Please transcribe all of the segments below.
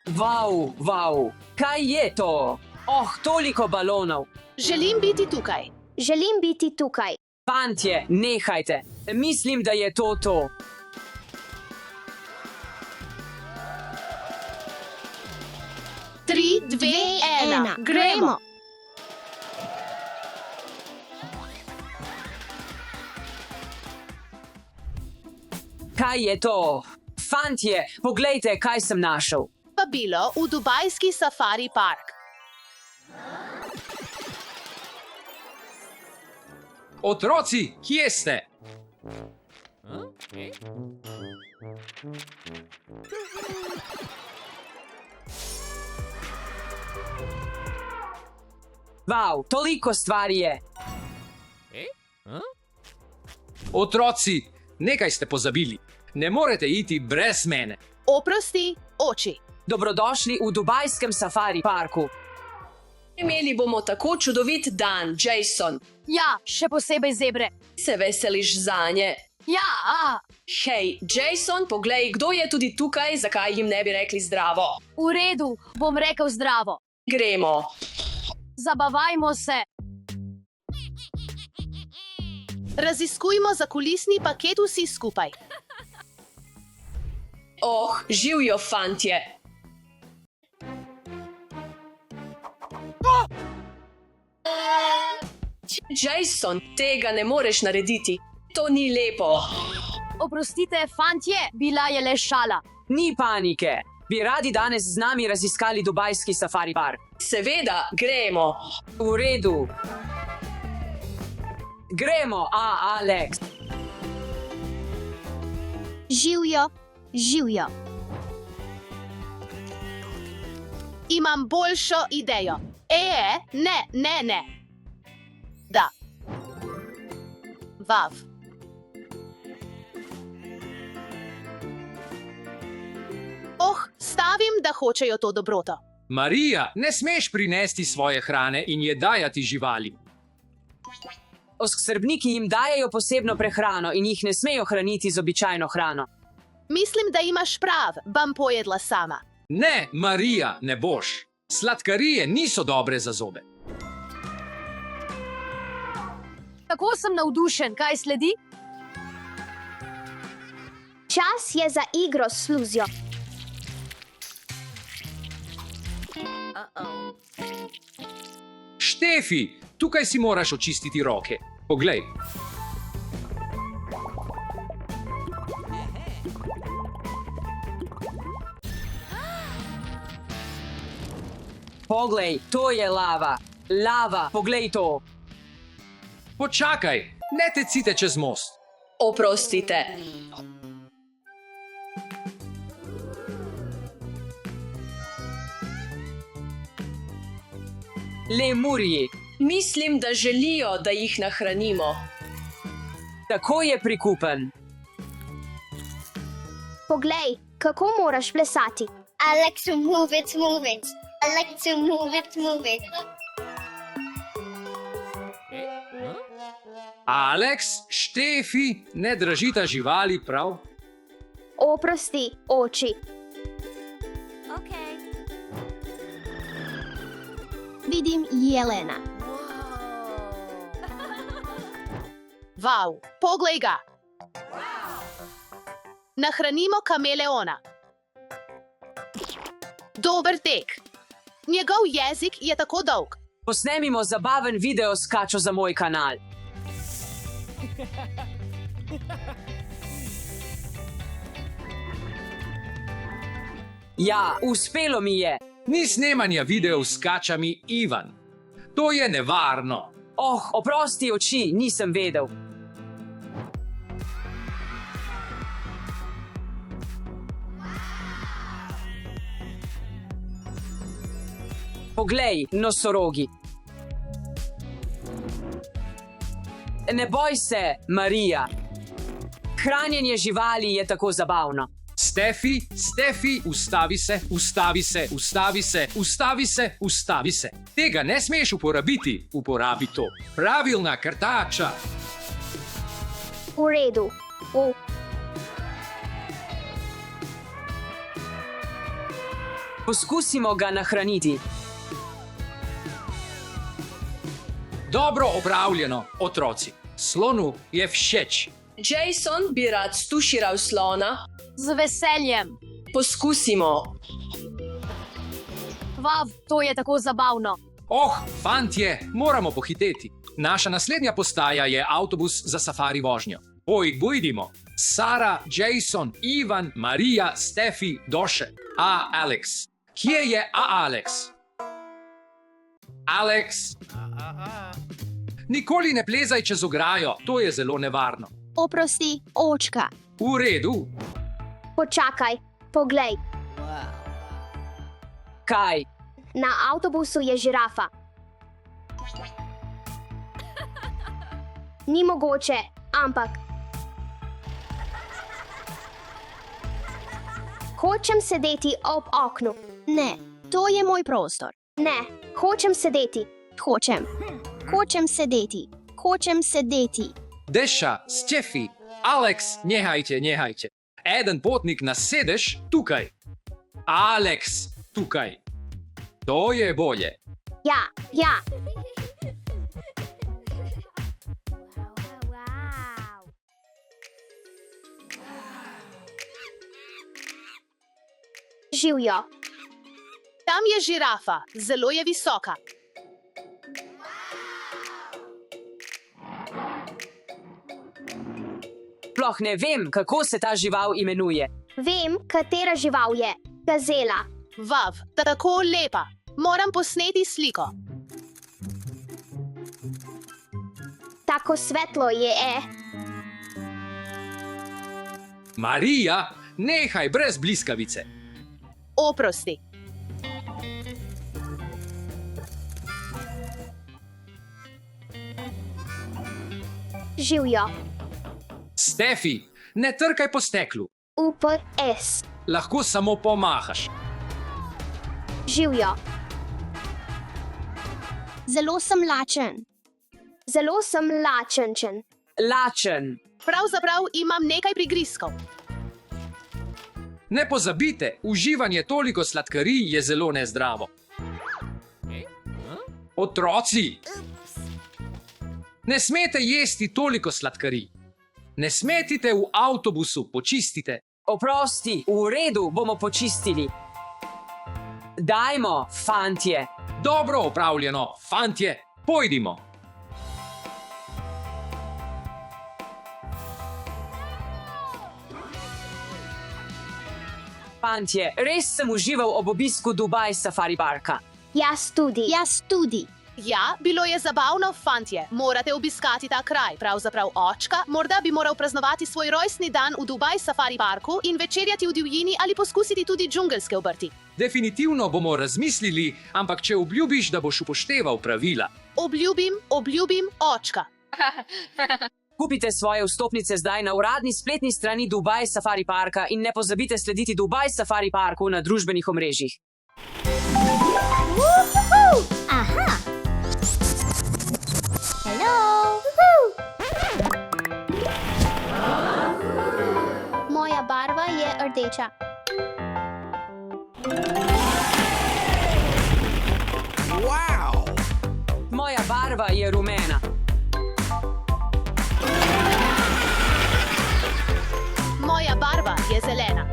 Wow, kaj je to? Oh, toliko balonov. Želim biti tukaj. Želim biti tukaj. Fantje, nehajte. Mislim, da je to to. Tri, dve, ena. Gremo. Kaj je to? Fantje, poglejte, kaj sem našel. Vabilo v dubajski safari park. Otroci, kje ste? Wow, toliko stvari je. Otroci, nekaj ste pozabili. Ne morete iti brez mene. Oprosti, oči. Dobrodošli v dubajskem safari parku. Imeli bomo tako čudovit dan, Jason. Ja, še posebej zebre. Se veseliš zanje? Ja, Hej, Jason, poglej, kdo je tudi tukaj, zakaj jim ne bi rekli zdravo. v redu, bom rekel zdravo. Gremo. Zabavajmo se. Raziskujmo zakulisni paket vsi skupaj. Oh, živijo fantje. Jason, tega ne moreš narediti. To ni lepo. Oprostite, fantje, bila je le šala. Ni panike. Bi radi danes z nami raziskali dubajski safari park? Seveda, gremo. V redu. Gremo, Alex. Živijo, živijo. Imam boljšo idejo. Ne. Da. Vav. Oh, stavim, da hočejo to dobroto. Marija, ne smeš prinesti svoje hrane in je dajati živali. Oskrbniki jim dajejo posebno prehrano in jih ne smejo hraniti z običajno hrano. Mislim, da imaš prav, bom pojedla sama. Ne, Marija, ne boš. Sladkarije niso dobre za zobe. Tako sem navdušen, kaj sledi? Čas je za igro s Luzijo. Štefi, tukaj si moraš očistiti roke. Poglej. Poglej, to je lava. Lava, poglej to. Počakaj, ne tecite čez most. Oprostite. Lemurji, Mislim, da želijo, da jih nahranimo. tako je prikupen. Poglej, kako moraš plesati. I like to move it, move it. I like to move it, move it. Alex, Štefi, ne držita živali, prav? Oprosti, oči. Vidim jelena. Vav, poglej ga. Nahranimo kameleona. Dober tek. Njegov jezik je tako dolg. Posnemimo zabaven video skačo za moj kanal. Ja, uspelo mi je. Ni snemanja videov s kačami, Ivan. To je nevarno. Oh, oprosti oči, nisem vedel. Poglej, nosorogi. Ne boj se, Marija. Hranjenje živali je tako zabavno. Stefi, ustavi se, ustavi se, ustavi se, ustavi se, ustavi se. Tega ne smeš uporabiti, uporabi to. Pravilna krtača. V redu. Poskusimo ga nahraniti. Dobro opravljeno, otroci. Slonu je všeč. Jason bi rad stuširal slona. Z veseljem. Poskusimo. Vav, to je tako zabavno. Oh, fantje, moramo pohiteti. Naša naslednja postaja je avtobus za safari vožnjo. Pojdimo. Sara, Jason, Ivan, Marija, Stefi, Doše. A Alex. Kje je Alex? Alex. Nikoli ne plezaj čez ograjo, to je zelo nevarno. Oprosti, očka. V redu. Počakaj, poglej. Kaj? Na avtobusu je žirafa. Ni mogoče, ampak. Hočem sedeti ob oknu. Ne, to je moj prostor. Ne, hočem sedeti. Hočem sedeti. Hočem sedeti. Deša, Stefi, Alex, nehajte. Eden potnik na sedež tukaj. Alex, tukaj. To je bolje. Ja. Živijo. Tam je žirafa, zelo je visoka. Sploh ne vem, kako se ta žival imenuje. Vem, katera žival je. Gazela. Vav, tako lepa. Moram posneti sliko. Tako svetlo je. Marija, nehaj brez bliskavice. Oprosti. Živijo. Stefi, ne trkaj po steklu. UPS. Lahko samo pomahaš. Živijo. Zelo sem lačen. Lačen. Pravzaprav imam nekaj prigrizkov. Ne pozabite, uživanje toliko sladkarij je zelo nezdravo. Otroci! Ne smete jesti toliko sladkarij. Ne smetite v avtobusu, počistite. Oprosti, v redu, bomo počistili. Dajmo, fantje. Dobro opravljeno, fantje, pojdimo. Fantje, res sem užival ob obisku Dubai Safari Parka. Jaz tudi. Ja, bilo je zabavno, fantje. Morate obiskati ta kraj. Pravzaprav očka, morda bi moral praznovati svoj rojstni dan v Dubai Safari Parku in večerjati v divjini ali poskusiti tudi džungelske obrti. Definitivno bomo razmislili, ampak če obljubiš, da boš upošteval pravila. Obljubim, očka. Kupite svoje vstopnice zdaj na uradni spletni strani Dubai Safari Parka in ne pozabite slediti Dubai Safari Parku na družbenih omrežjih. Aha. Hello. Moja barva je rdeča. Moja barva je rumena. Moja barva je zelena.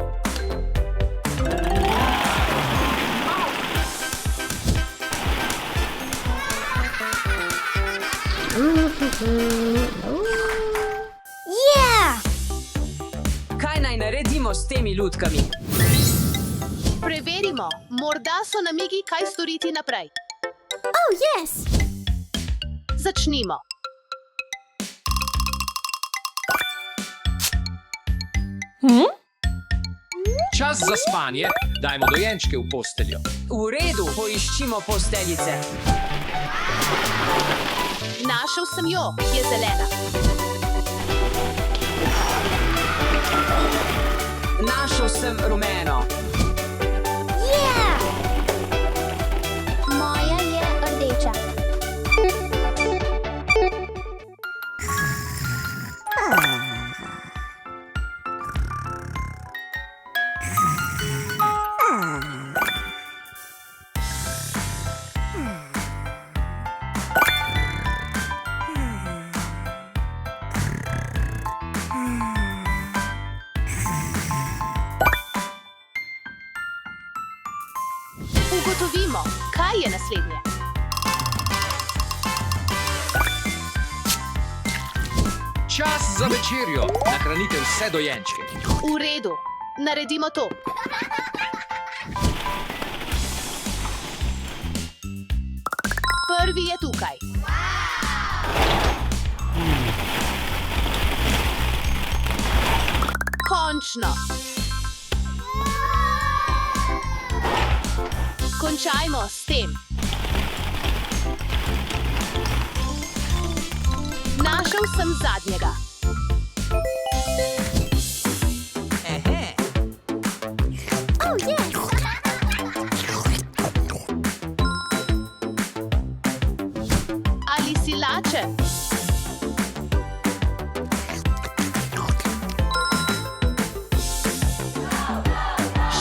Kaj naj naredimo s temi lutkami? Preverimo, morda so namigi, kaj storiti naprej. Začnimo. Čas za spanje, dajmo dojenčke v posteljo. V redu, poiščimo posteljice. Našel sem jo, je zelena. Našel sem rumeno. Moja je rdeča. Ugotovimo, kaj je naslednje. Čas za večerjo. Nahranite vse dojenčke. V redu, naredimo to. Prvi je tukaj. Končno. Končajmo s tem. Našel sem zadnjega. Oh, yes. Ali si lačen?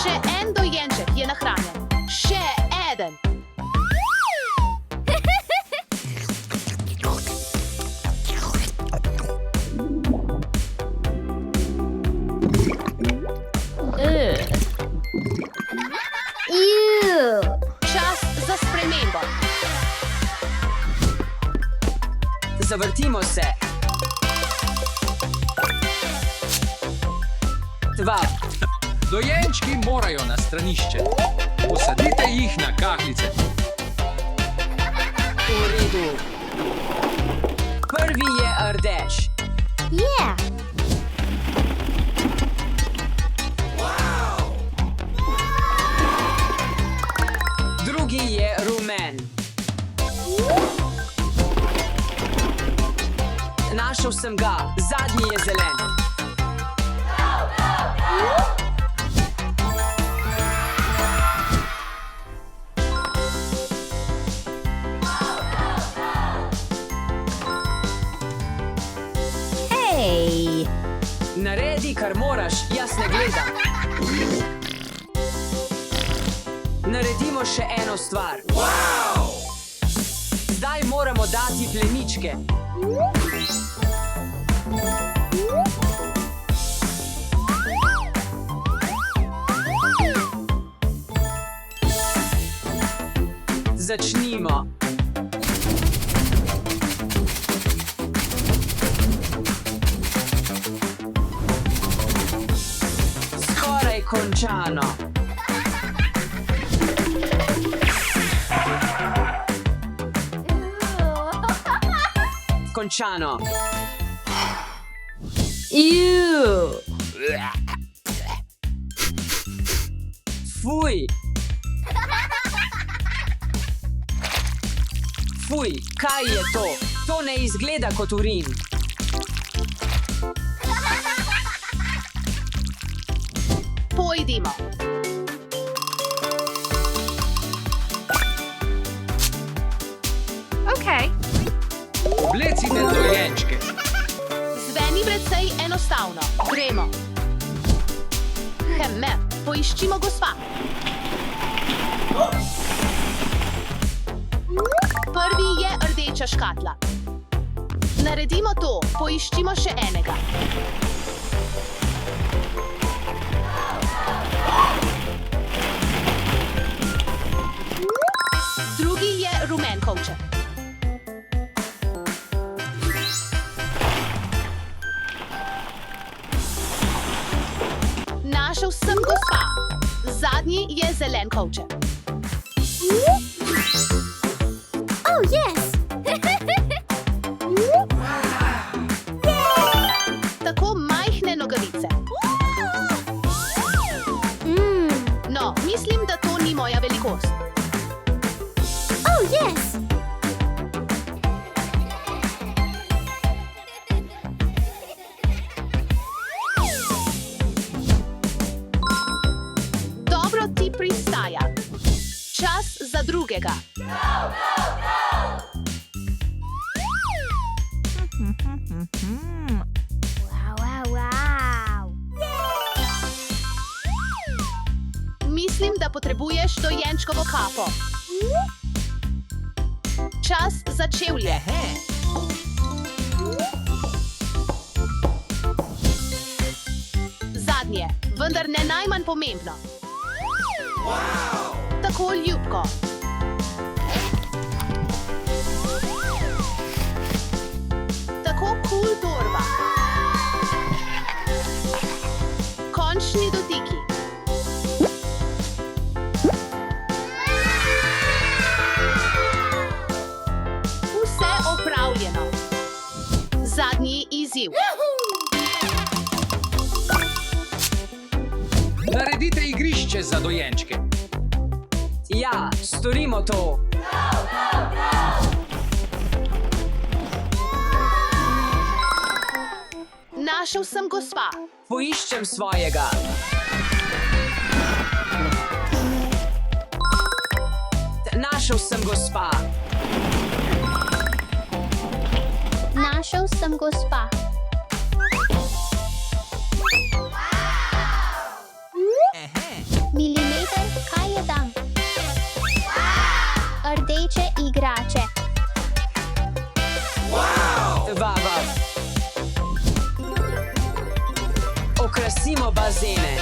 Še en dojenček je nahranjen. Še eden. Ew. Čas za spremembo. Zavrtimo se. 2. Dojenčki morajo na stranišče. Posadite jih na kahlice. V redu. Prvi je rdeč. Yeah. Drugi je rumen. Našel sem ga. Zadnji je zelen. Hey. Naredi, kar moraš, jaz ne gledam. Naredimo še eno stvar. Zdaj moramo dati pleničke. Začnimo. Skoraj končano. Končano. Fuj. Fuj, kaj je to? To ne izgleda kot urin. Pojdimo. Okay. Oblecite dojenčke. Zveni precej enostavno. Gremo. Poiščimo gospa. Prvi je rdeča škatla. Naredimo to. Poiščimo še enega. Drugi je rumen kovček. Našel sem gospa. Zadnji je zelen kovček. Oh, yes. Tako majhne nogavice. No, mislim, da to ni moja velikost. Oh, yes. Dobro ti pristaja. Čas za drugega. Wow, wow, wow. Mislim, da potrebuješ dojenčkovo kapo. Čas za čevlje. Zadnje, vendar ne najmanj pomembno. Tako ljubko. Tako kul torba. Končni dotiki. Vse opravljeno. Zadnji izziv. Naredite igrišče za dojenčke. Ja, storimo to. Našel sem gospa. Poiščem svojega. Našel sem gospa. Našel sem gospa. Milimeter, kaj je tam? Rdeče igrače. Vava. Okrasimo bazene.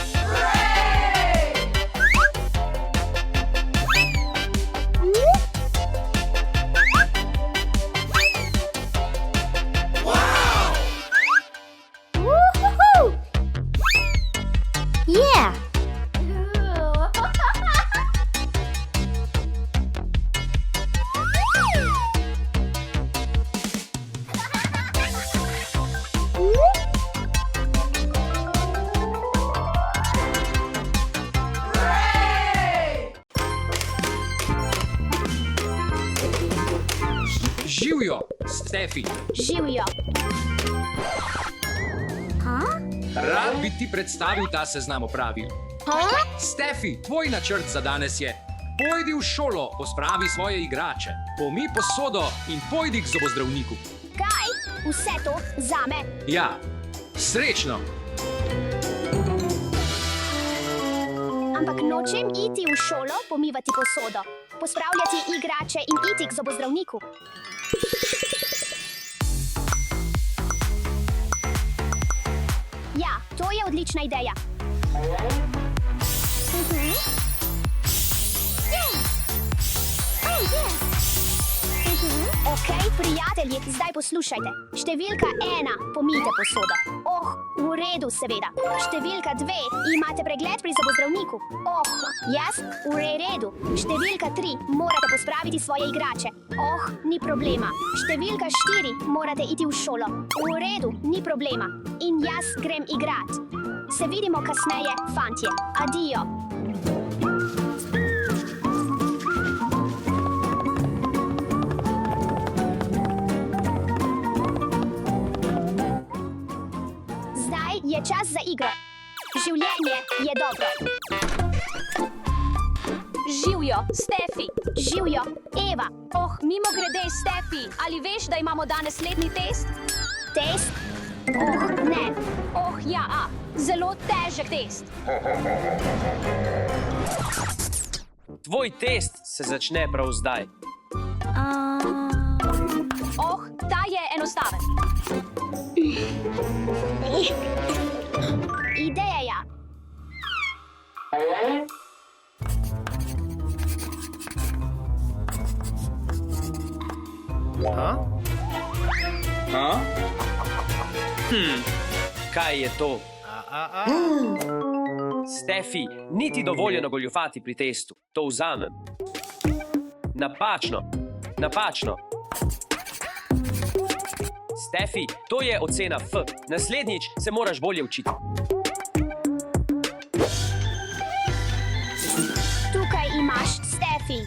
Woohoo! Yeah! Živjo, Stefi. Živijo. Rad bi ti predstavil ta seznam opravil. Stefi, tvoj načrt za danes je: pojdi v šolo, pospravi svoje igrače, pomij posodo in pojdi k zobozdravniku. Kaj? Vse to zame? Ja, srečno! Ampak nočem iti v šolo, pomivati posodo, pospravljati igrače in iti k zobozdravniku. Ja, to je odlična ideja. Ok, prijatelji, zdaj poslušajte. Številka 1, pomijte posodo. Oh, v redu, seveda. Številka 2, imate pregled pri zobozdravniku. Oh, jaz? V redu. Številka 3, morate pospraviti svoje igrače. Oh, ni problema. Številka 4, morate iti v šolo. V redu, ni problema. In jaz grem igrat. Se vidimo kasneje, fantje. Adijo. Je čas za igro. Življenje je dobro. Živjo, Stefi. Živjo, Eva. Oh, mimo grede, Stefi, ali veš, da imamo danes letni test? Test? Oh, ne. Oh, ja, zelo težek test. Tvoj test se začne prav zdaj. Oh, ta je enostaven. Ideja. Kaj je to? Stefi, ni ti dovoljeno goljufati pri testu. To vzamem. Napačno. Napačno. Stefi, to je ocena F. Naslednjič se moraš bolje učiti. Tukaj imaš, Stefi.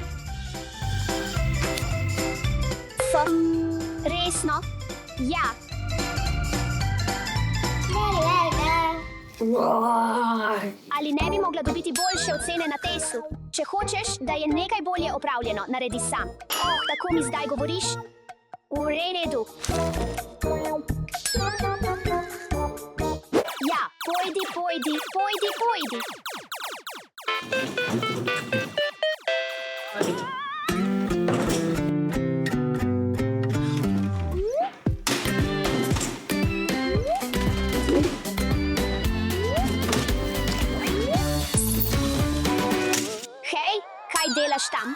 F. Resno? Ja. Ali ne bi mogla dobiti boljše ocene na testu? Če hočeš, da je nekaj bolje opravljeno, naredi sam. Oh, tako mi zdaj govoriš? V redu. Ja, pojdi, pojdi, pojdi, pojdi. Kaj delaš tam?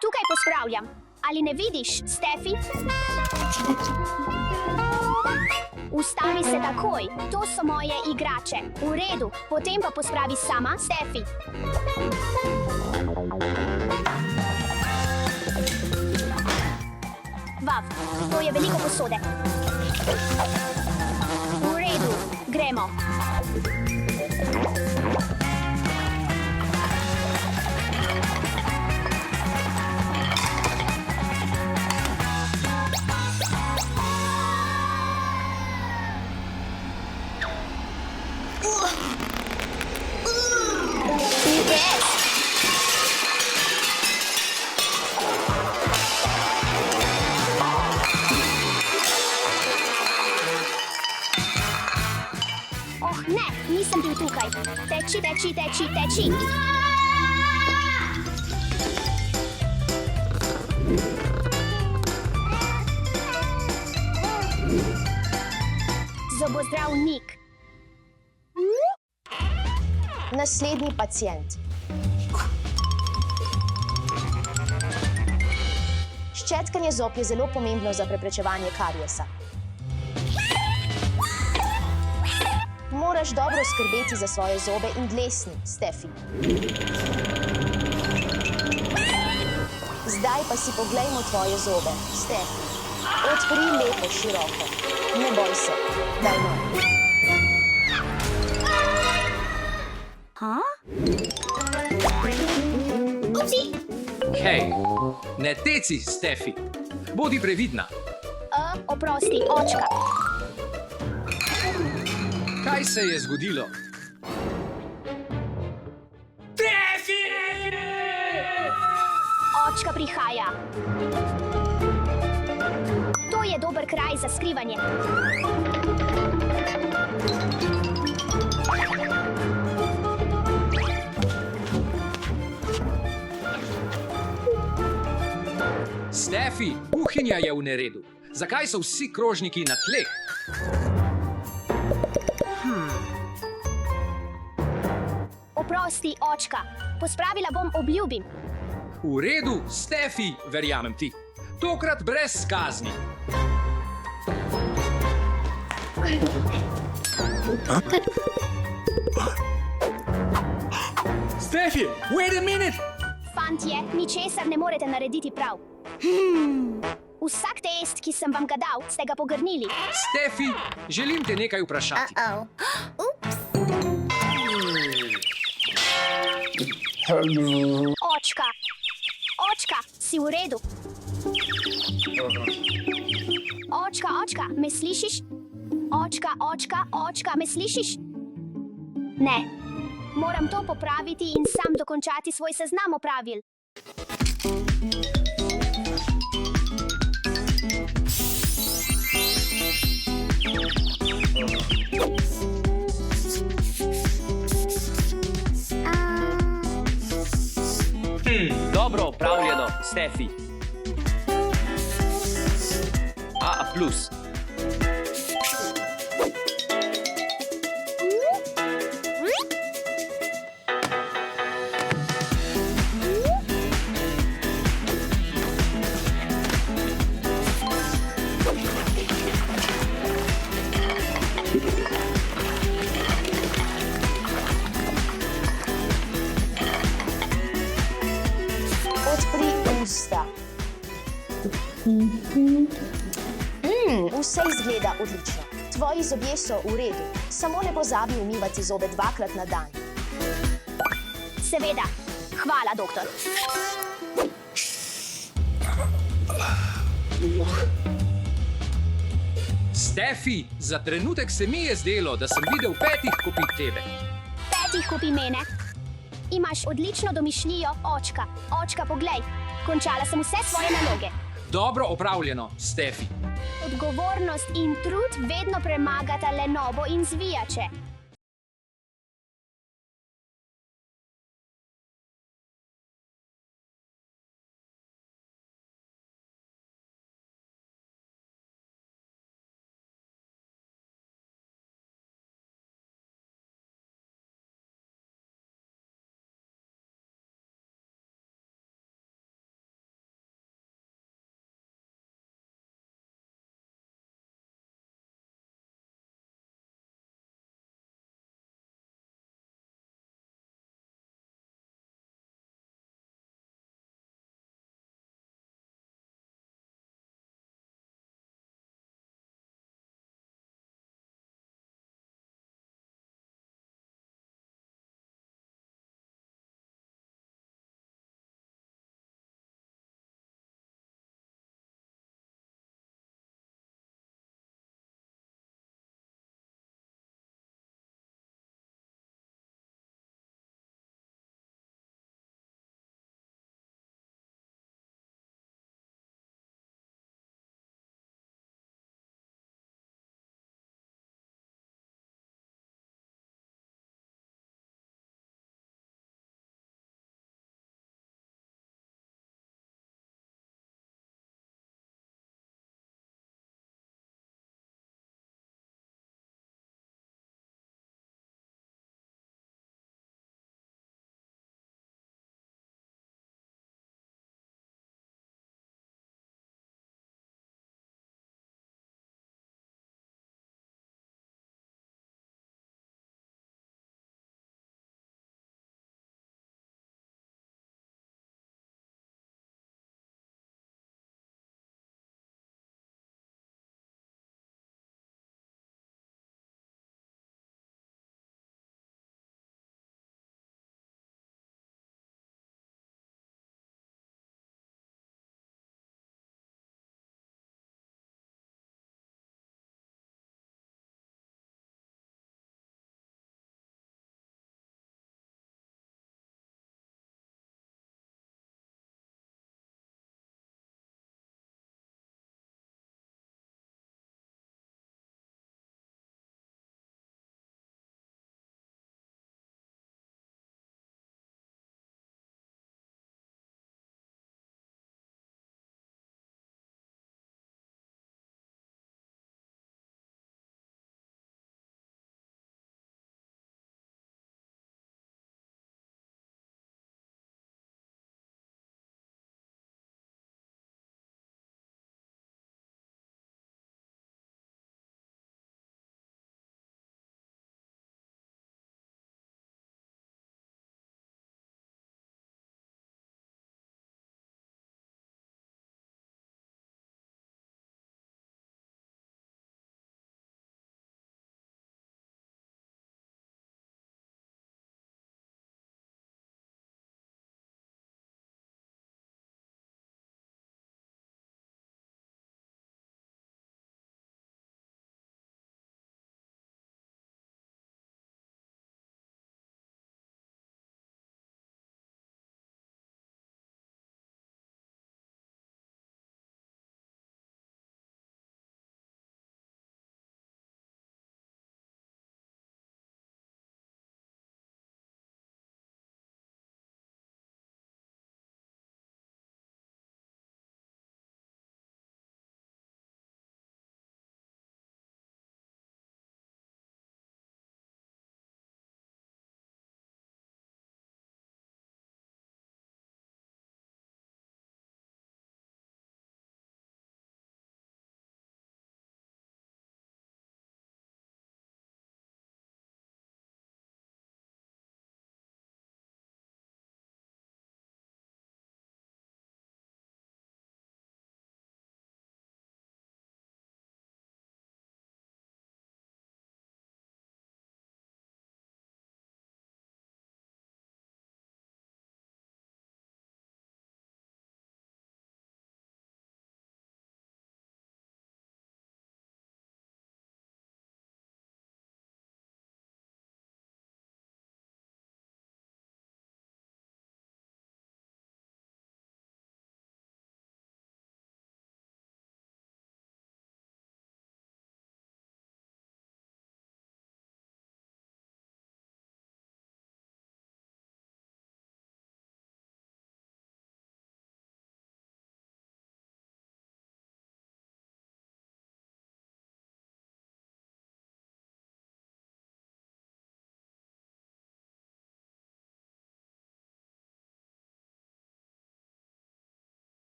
Tukaj pospravljam. Ali ne vidiš, Stefi? Ustavi se takoj. To so moje igrače. V redu. Potem pa pospravi sama, Stefi. Vav, to je veliko posode. V redu. Gremo. Oh, ne, nisem bil tukaj. Teči, teči, teči, teči. Zobozdravnik. Naslednji pacient. Ščetkanje zob je zelo pomembno za preprečevanje kariesa. Moraš dobro skrbeti za svoje zobe in dlesni, Stefi. Zdaj pa si poglejmo tvoje zobe, Stefi. Odpri lepo široko. Ne boj se. Daj no. Hej, ne teci, Stefi. Bodi previdna. Oprosti, očka. Kaj se je zgodilo? Očka prihaja. To je dober kraj za skrivanje. Stefi, kuhinja je v neredu. Zakaj so vsi krožniki na tleh? Oprosti, očka. Pospravila bom, obljubim. V redu, Stefi, verjamem ti. Tokrat brez kazni. Stefi, wait a minute! Fantje, ničesar ne morete narediti prav. Vsak test, ki sem vam ga dal, ste ga pogrnili. Stefi, želim te nekaj vprašati. Očka. Očka, si v redu? Očka, očka, me slišiš? Očka, očka, očka, me slišiš? Ne. Moram to popraviti in sam dokončati svoj seznam opravil. Dobro opravljeno, Stefi. A+. Odpri usta. Vse izgleda odlično. Tvoji zobje so v redu. Samo ne pozabi umivati zobe 2krat na dan. Seveda. Hvala, doktor. Stefi, za trenutek se mi je zdelo, da sem videl 5 kopij tebe. 5 kopij mene. Imaš odlično domišljijo, očka. Očka, poglej. Končala sem vse svoje naloge. Dobro opravljeno, Stefi. Odgovornost in trud vedno premagata lenobo in zvijače.